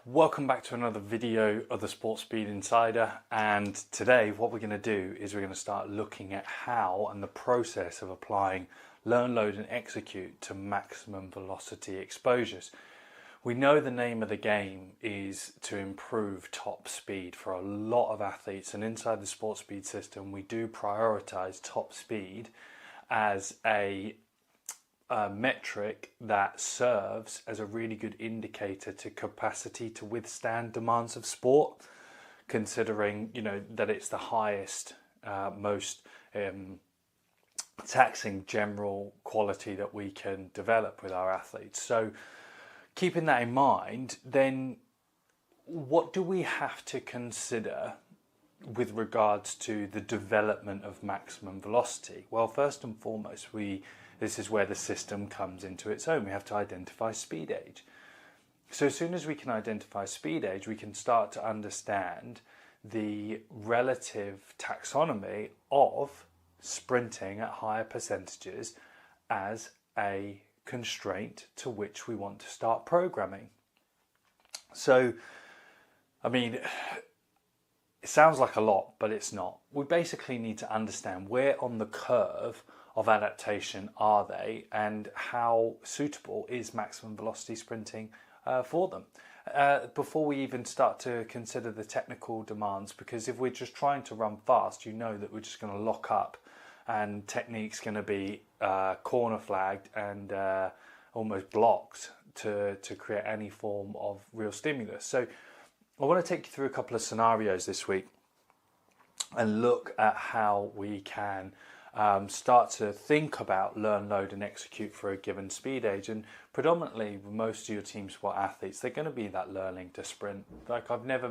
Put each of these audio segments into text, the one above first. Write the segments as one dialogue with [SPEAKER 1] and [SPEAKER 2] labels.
[SPEAKER 1] Welcome back to another video of the Sports Speed Insider, and today what we're going to do is we're going to start looking at how and the process of applying learn, load and execute to maximum velocity exposures. We know the name of the game is to improve top speed for a lot of athletes, and inside the sports speed system we do prioritize top speed as a metric that serves as a really good indicator to capacity to withstand demands of sport, considering that it's the highest, most taxing general quality that we can develop with our athletes. So keeping that in mind, then what do we have to consider with regards to the development of maximum velocity? Well, first and foremost, this is where the system comes into its own. We have to identify speed age. So as soon as we can identify speed age, we can start to understand the relative taxonomy of sprinting at higher percentages as a constraint to which we want to start programming. So, it sounds like a lot, but it's not. We basically need to understand where on the curve of adaptation are they, and how suitable is maximum velocity sprinting for them before we even start to consider the technical demands. Because if we're just trying to run fast, that we're just going to lock up and technique's going to be corner flagged and almost blocked to create any form of real stimulus. So I want to take you through a couple of scenarios this week and look at how we can start to think about learn, load and execute for a given speed age. And predominantly most of your team sport athletes, they're going to be that learning to sprint. Like, I've never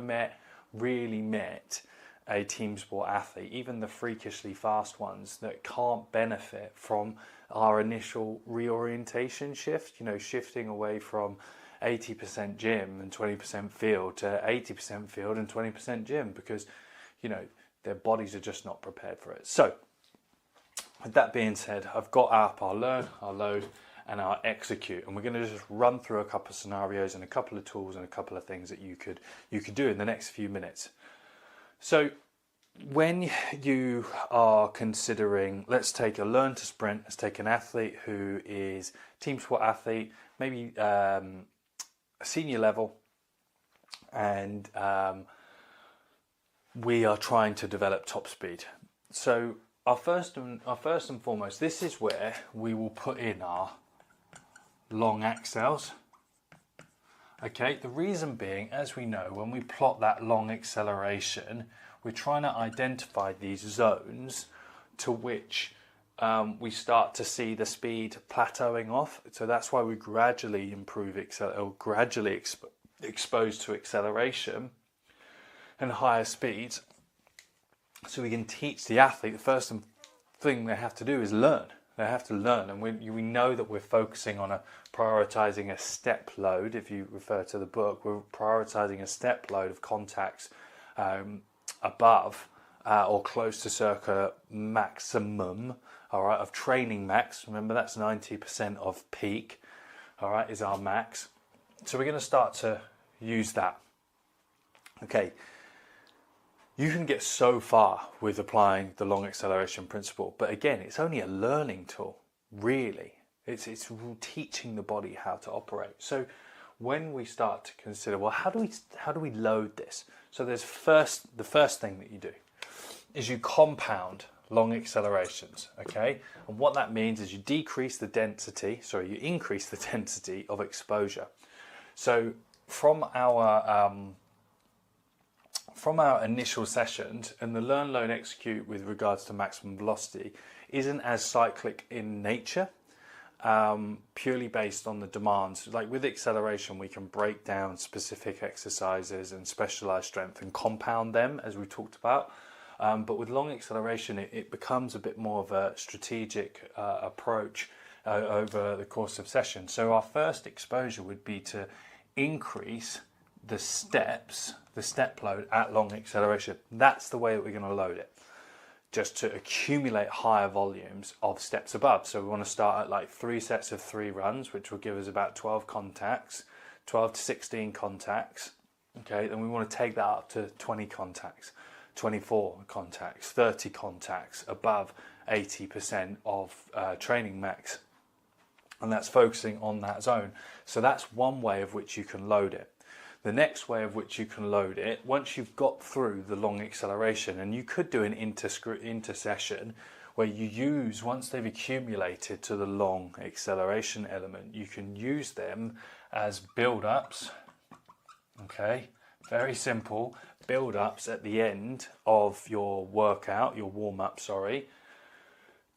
[SPEAKER 1] really met a team sport athlete, even the freakishly fast ones, that can't benefit from our initial reorientation shift, shifting away from 80% gym and 20% field to 80% field and 20% gym, because their bodies are just not prepared for it. So with that being said, I've got up our learn, our load and our execute, and we're going to just run through a couple of scenarios and a couple of tools and a couple of things that you could do in the next few minutes. So when you are considering, let's take a learn to sprint, let's take an athlete who is team sport athlete, maybe a senior level, and we are trying to develop top speed. So our first and foremost, this is where we will put in our long accels. Okay, the reason being, as we know, when we plot that long acceleration, we're trying to identify these zones to which we start to see the speed plateauing off. So that's why we gradually improve exposed to acceleration and higher speeds. So we can teach the athlete, the first thing they have to do is learn. They have to learn, and we know that we're focusing on prioritizing a step load. If you refer to the book, we're prioritizing a step load of contacts above or close to circa maximum, all right, of training max. Remember, that's 90% of peak, all right, is our max. So we're going to start to use that. Okay. You can get so far with applying the long acceleration principle, but again, it's only a learning tool, really. It's teaching the body how to operate. So when we start to consider, well, how do we load this? So the first thing that you do is you compound long accelerations, okay? And what that means is you increase the density of exposure. So from our initial sessions, and the learn, load, execute with regards to maximum velocity isn't as cyclic in nature, purely based on the demands. Like with acceleration, we can break down specific exercises and specialized strength and compound them, as we talked about. But with long acceleration, it becomes a bit more of a strategic approach over the course of session. So our first exposure would be to increase the step load at long acceleration. That's the way that we're going to load it, just to accumulate higher volumes of steps above. So we want to start at like 3 sets of 3 runs, which will give us about 12 to 16 contacts Okay, then we want to take that up to 20 contacts, 24 contacts, 30 contacts, above 80% of training max. And that's focusing on that zone. So that's one way of which you can load it. The next way of which you can load it, once you've got through the long acceleration, and you could do an intersession where you use, once they've accumulated to the long acceleration element, you can use them as build-ups. Okay, very simple build-ups at the end of your workout, your warm-up, sorry,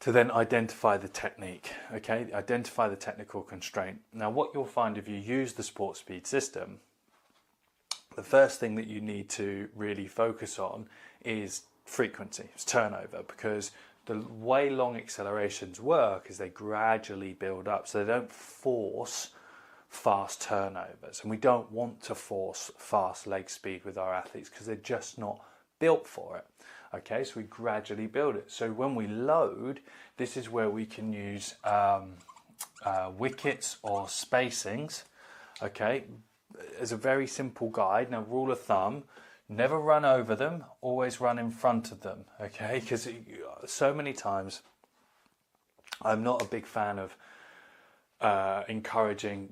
[SPEAKER 1] to then identify the technique, okay, identify the technical constraint. Now what you'll find if you use the Sport Speed system, the first thing that you need to really focus on is frequency, it's turnover, because the way long accelerations work is they gradually build up, so they don't force fast turnovers, and we don't want to force fast leg speed with our athletes because they're just not built for it. Okay, so we gradually build it. So when we load, this is where we can use wickets or spacings. Okay, as a very simple guide. Now, rule of thumb: never run over them, always run in front of them. Okay, because so many times I'm not a big fan of encouraging,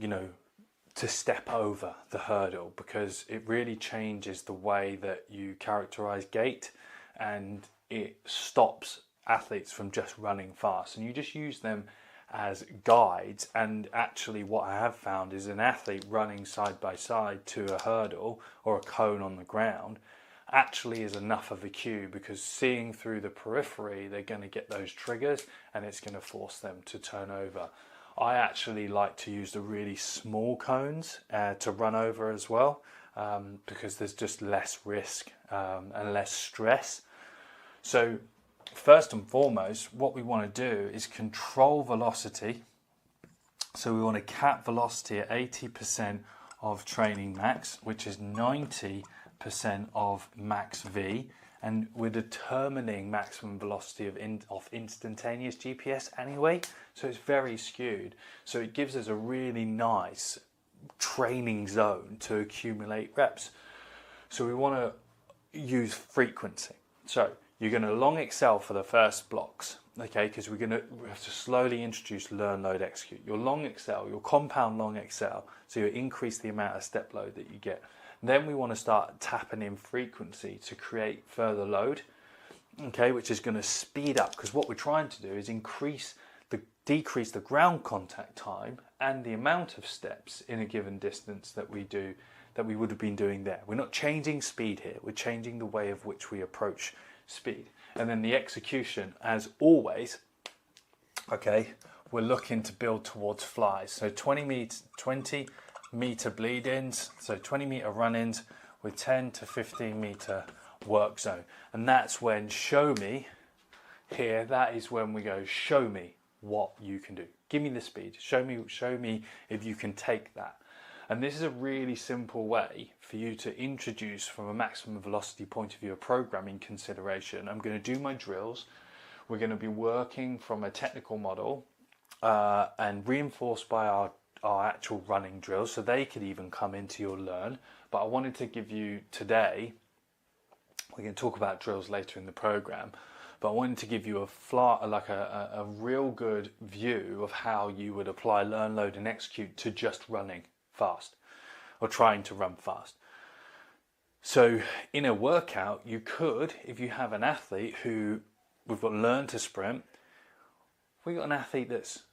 [SPEAKER 1] to step over the hurdle, because it really changes the way that you characterize gait, and it stops athletes from just running fast, and you just use them as guides. And actually what I have found is an athlete running side by side to a hurdle or a cone on the ground actually is enough of a cue, because seeing through the periphery, they're going to get those triggers and it's going to force them to turn over. I actually like to use the really small cones to run over as well, because there's just less risk and less stress. So first and foremost, what we want to do is control velocity. So we want to cap velocity at 80% of training max, which is 90% of max V, and we're determining maximum velocity of instantaneous GPS anyway, so it's very skewed. So it gives us a really nice training zone to accumulate reps. So we want to use frequency. So you're going to long excel for the first blocks, okay, because we have to slowly introduce learn, load, execute. Your long excel, your compound long excel, so you increase the amount of step load that you get. Then we want to start tapping in frequency to create further load, okay, which is going to speed up, because what we're trying to do is decrease the ground contact time and the amount of steps in a given distance that we do, that we would have been doing there. We're not changing speed here, we're changing the way of which we approach speed. And then the execution, as always, okay, we're looking to build towards flies. So 20 meter bleed-ins, so 20 meter run-ins with 10 to 15 meter work zone. And that's when show me here, that is when we go, show me what you can do. Give me the speed, show me if you can take that. And this is a really simple way for you to introduce, from a maximum velocity point of view, a programming consideration. I'm going to do my drills. We're going to be working from a technical model and reinforced by our actual running drills, so they could even come into your learn. But I wanted to give you today, we're going to talk about drills later in the program, but I wanted to give you a real good view of how you would apply learn, load and execute to just running fast or trying to run fast. So in a workout, you could, if you have an athlete who, we've got learn to sprint, we've got an athlete that's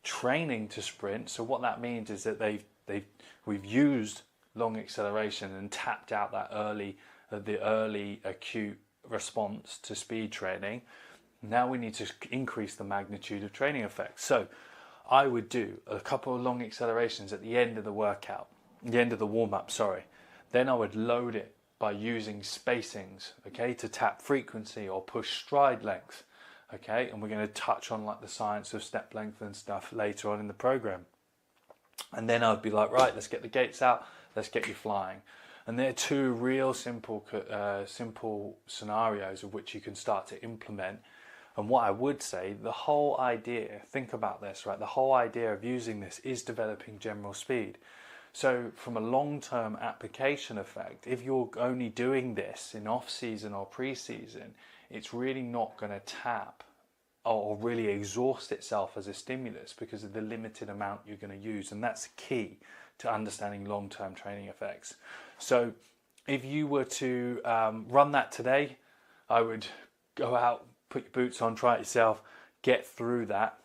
[SPEAKER 1] training to sprint. So what that means is that we've used long acceleration and tapped out that the early acute response to speed training. Now we need to increase the magnitude of training effects. So I would do a couple of long accelerations at the end of the workout, the end of the warm-up, sorry. Then I would load it by using spacings, okay, to tap frequency or push stride length, okay, and we're going to touch on like the science of step length and stuff later on in the program. And then I'd be like, right, let's get the gates out, let's get you flying. And they're two real simple scenarios of which you can start to implement. And what I would say, the whole idea, think about this, right? The whole idea of using this is developing general speed. So from a long-term application effect, if you're only doing this in off-season or pre-season, it's really not going to tap or really exhaust itself as a stimulus because of the limited amount you're going to use. And that's key to understanding long-term training effects. So if you were to run that today, I would go out, put your boots on, try it yourself, get through that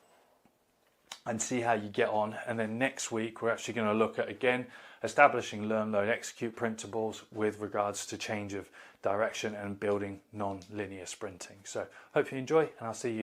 [SPEAKER 1] and see how you get on. And then next week, we're actually going to look at, again, establishing learn, load, execute principles with regards to change of direction and building non-linear sprinting. So hope you enjoy, and I'll see you